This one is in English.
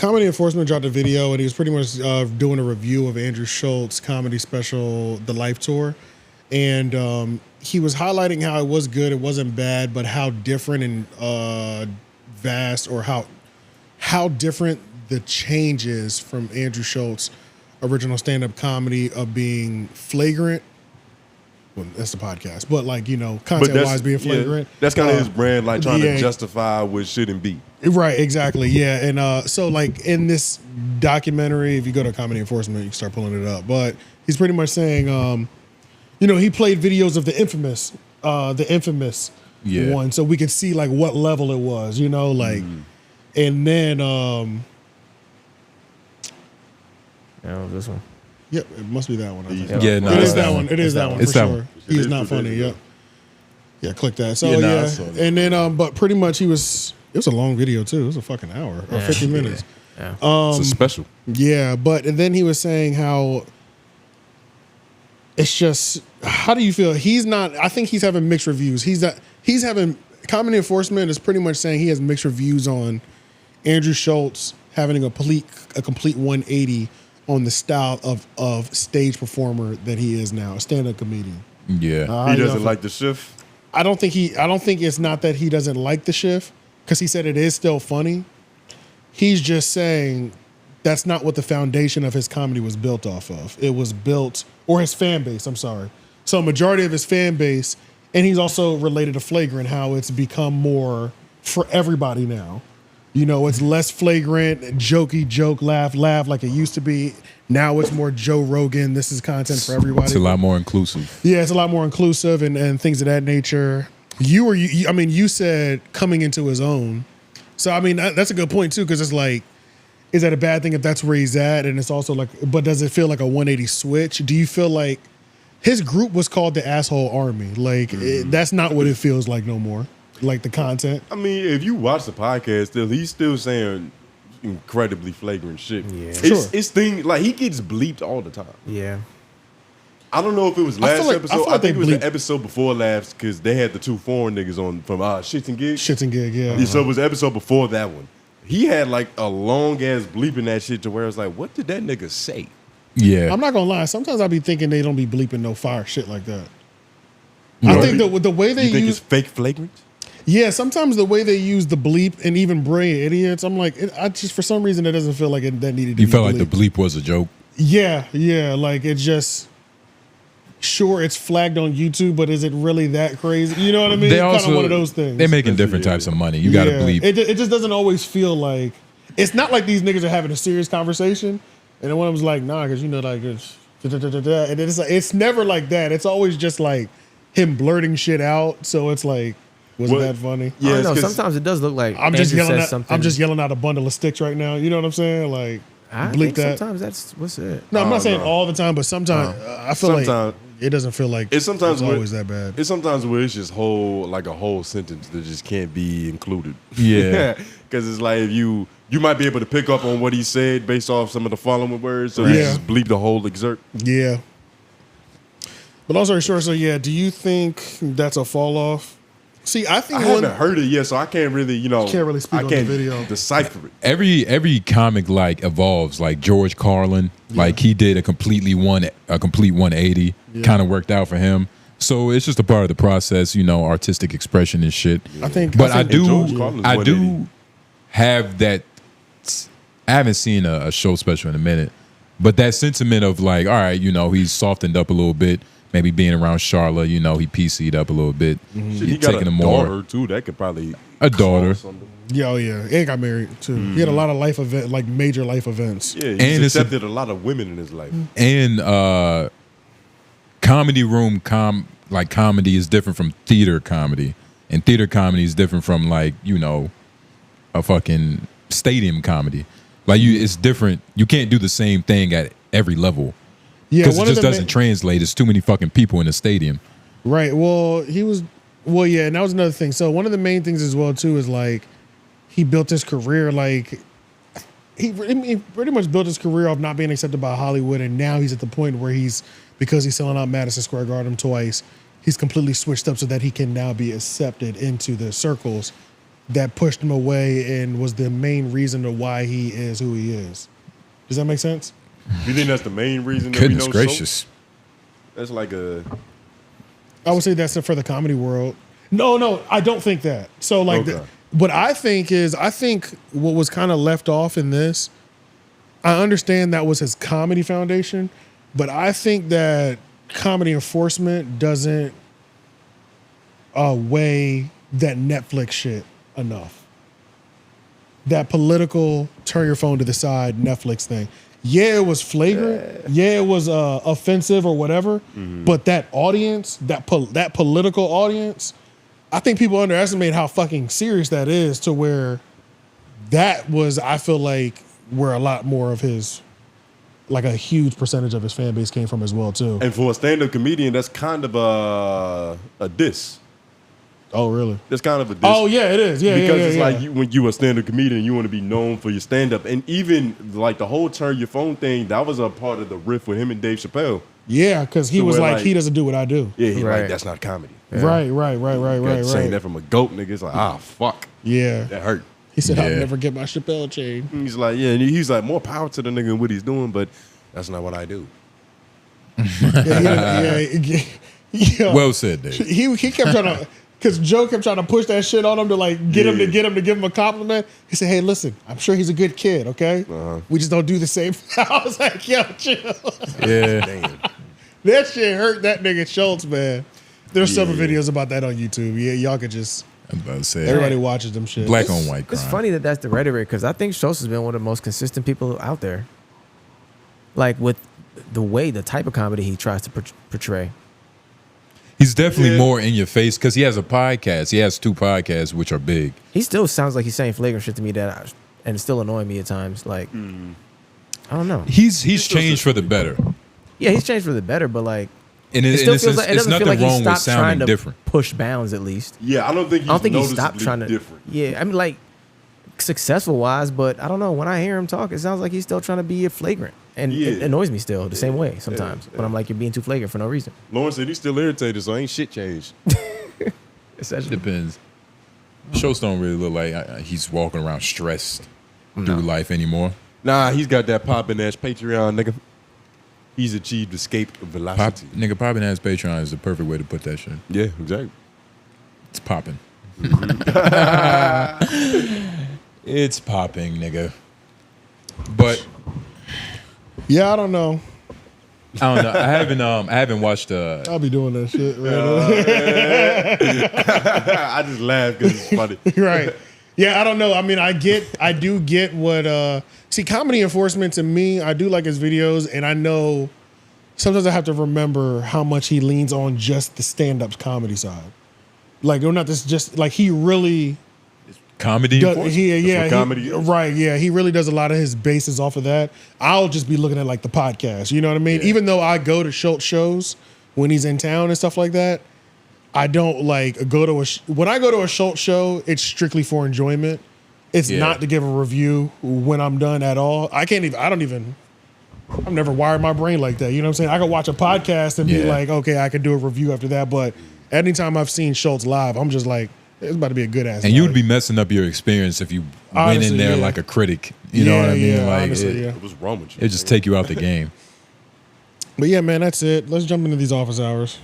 Comedy Enforcement dropped a video, and he was pretty much doing a review of Andrew Schulz's comedy special, The Life Tour. And he was highlighting how it was good, it wasn't bad, but how different and vast, or how different the change is from Andrew Schulz's original stand-up comedy of being Flagrant. Well, that's the podcast, but like, you know, content-wise being Flagrant. Yeah, that's kind of his brand, like trying to justify what shouldn't be. Right, exactly, yeah. And so like in this documentary, if you go to Comedy Enforcement, you can start pulling it up. But he's pretty much saying, you know, he played videos of the infamous one, so we could see like what level it was, you know, like, and then this one. Yep, it must be that one. I think. Yeah, no, it is that one. It is that one for sure. He's not funny. Yep. Yeah, click that. So and then but pretty much it was a long video too. It was a fucking hour or 50 minutes. Yeah. It's a special. Yeah, but and then he was saying how it's just, how do you feel? He's not, I think he's having mixed reviews. He's having, Comedy Enforcement is pretty much saying he has mixed reviews on Andrew Schulz having a complete 180 on the style of stage performer that he is now, a stand-up comedian. Yeah. He doesn't like the shift? I don't think it's not that he doesn't like the shift, because he said it is still funny. He's just saying that's not what the foundation of his comedy was built off of. It was built, or his fan base, I'm sorry. So majority of his fan base, and he's also related to Flagrant, how it's become more for everybody now. You know, it's less Flagrant, jokey, joke, laugh like it used to be. Now it's more Joe Rogan. This is content for everybody. It's a lot more inclusive. Yeah, it's a lot more inclusive and things of that nature. You said coming into his own. So, I mean, that's a good point, too, because it's like, is that a bad thing if that's where he's at? And it's also like, but does it feel like a 180 switch? Do you feel like his group was called the Asshole Army? Like, that's not what it feels like no more. Like the content. I mean, if you watch the podcast, he's still saying incredibly flagrant shit. Yeah, it's thing like he gets bleeped all the time. Yeah, I don't know if it was last episode. I think it was the episode before last, because they had the two foreign niggas on from Shits and Gigs. Shits and Gigs, yeah. So it was the episode before that one. He had like a long ass bleeping that shit to where it's like, what did that nigga say? Yeah, I'm not gonna lie. Sometimes I be thinking they don't be bleeping no fire shit like that. I think the way they use it's fake flagrant. Yeah, sometimes the way they use the bleep and even brilliant idiots, I'm like, I just, for some reason, it doesn't feel like that needed to be. You felt like the bleep was a joke. Yeah, like it just. Sure, it's flagged on YouTube, but is it really that crazy? You know what I mean? They kind also, of one of those things. They're making different types of money. You got to bleep. It just doesn't always feel like, it's not like these niggas are having a serious conversation, and then one of them's like, nah, because you know, like it's, and it's like, it's never like that. It's always just like him blurting shit out. So it's like, wasn't that funny? Yeah, I don't know. Sometimes it does look like I'm just yelling out a bundle of sticks right now. You know what I'm saying? Like, bleep that. Sometimes that's what's it. No, I'm not saying all the time, but sometimes I feel like it doesn't feel like it's always that bad. It's sometimes where it's just a whole sentence that just can't be included. Yeah, because it's like if you might be able to pick up on what he said based off some of the following words, so you just bleep the whole excerpt. Yeah. But long story short, so yeah, do you think that's a fall off? See, I think I haven't heard it yet, so I can't really, speak on the video. Decipher it. Every comic like evolves. Like George Carlin, like he did a complete 180, kind of worked out for him. So it's just a part of the process, artistic expression and shit. I think I do have that. I haven't seen a show special in a minute, but that sentiment of like, all right, he's softened up a little bit. Maybe being around Charlotte, he PC'd up a little bit. He got a daughter too. That could probably a daughter. Yeah, and got married too. He had a lot of major life events. Yeah, he's accepted a lot of women in his life. And comedy room comedy is different from theater comedy, and theater comedy is different from a fucking stadium comedy. It's different. You can't do the same thing at every level. Yeah, because it just doesn't translate. There's too many fucking people in the stadium. Right. Well, and that was another thing. So one of the main things as well too is like he built his career he pretty much built his career off not being accepted by Hollywood, and now he's at the point where because he's selling out Madison Square Garden twice, he's completely switched up so that he can now be accepted into the circles that pushed him away and was the main reason to why he is who he is. Does that make sense? You think that's the main reason that Goodness we know gracious. Schulz? That's like a... I would say that's for the comedy world. No, I don't think that. So like, Okay. what I think is, I think what was kind of left off in this, I understand that was his comedy foundation, but I think that comedy enforcement doesn't weigh that Netflix shit enough. That political, turn your phone to the side Netflix thing. Yeah, it was flagrant. Yeah, it was offensive or whatever. But that audience, that political audience, I think people underestimate how fucking serious that is, to where that was, I feel like, where a lot more of his, like a huge percentage of his fan base came from as well too. And for a stand-up comedian, that's kind of a diss. Oh, really? That's kind of a diss. Oh, yeah, it is. Yeah, because yeah, it's yeah. like when you a stand-up comedian, you want to be known for your stand-up. And even like the whole turn your phone thing, that was a part of the riff with him and Dave Chappelle. Yeah, because he So was where, like, he doesn't do what I do. Yeah, he Right. like, that's not comedy. Right. Saying that from a goat nigga, it's like, fuck. Yeah. That hurt. He said, I'll Yeah. never get my Chappelle chain. He's like, yeah, and he's like, more power to the nigga and what he's doing, but that's not what I do. Yeah. Well said, Dave. He kept trying to, because Joe kept trying to push that shit on him to like get him to give him a compliment. He said, hey, listen, I'm sure he's a good kid, okay? We just don't do the same. I was like, yo, chill. Yeah. Damn. That shit hurt that nigga Schulz, man. There's several videos about that on YouTube. Yeah, y'all could just, I'm about to say everybody watches them shit. black on white crime. It's funny that that's the rhetoric, because I think Schulz has been one of the most consistent people out there. Like with the type of comedy he tries to portray. He's definitely more in your face because he has a podcast. He has 2 podcasts, which are big. He still sounds like he's saying flagrant shit to me and it's still annoying me at times. Like, I don't know. He's changed for the better. Yeah, he's changed for the better, but like, And it still feels like it it's doesn't nothing feel like he wrong with stopped trying sounding to different. push bounds at least. Yeah, I don't think He stopped trying to. different. Yeah, I mean, like, successful wise, but I don't know. When I hear him talk, it sounds like he's still trying to be a flagrant, and it Yeah. annoys me still the same way sometimes. But I'm like, you're being too flagrant for no reason. Lawrence said he's still irritated, so ain't shit changed. Essentially. Depends. Schulz don't really look like he's walking around stressed through life anymore. Nah, he's got that poppin' ass Patreon, nigga. He's achieved escape velocity. Popping ass Patreon is the perfect way to put that shit. Yeah, exactly. It's popping. It's popping, nigga. But Yeah, I don't know. I don't know. I haven't watched I'll be doing that shit. I just laugh because it's funny. Right. Yeah, I don't know. I mean, I do get what, see, comedy enforcement to me, I do like his videos, and I know sometimes I have to remember how much he leans on just the stand-up comedy side. Like, or not this, just like he really comedy. does, That's what comedy is. right, yeah, he really does a lot of his bases off of that. I'll just be looking at like the podcast, you know what I mean? Yeah. Even though I go to Schulz shows when he's in town and stuff like that, I don't like go to when I go to a Schulz show, it's strictly for enjoyment. It's not to give a review when I'm done at all. I've never wired my brain like that. You know what I'm saying? I could watch a podcast and be like, okay, I could do a review after that. But anytime I've seen Schulz live, I'm just like, it's about to be a good ass. And you would be messing up your experience if you went in there like a critic. You know what I mean? Like honestly, What was wrong with you? it just take you out the game. But yeah, man, that's it. Let's jump into these office hours.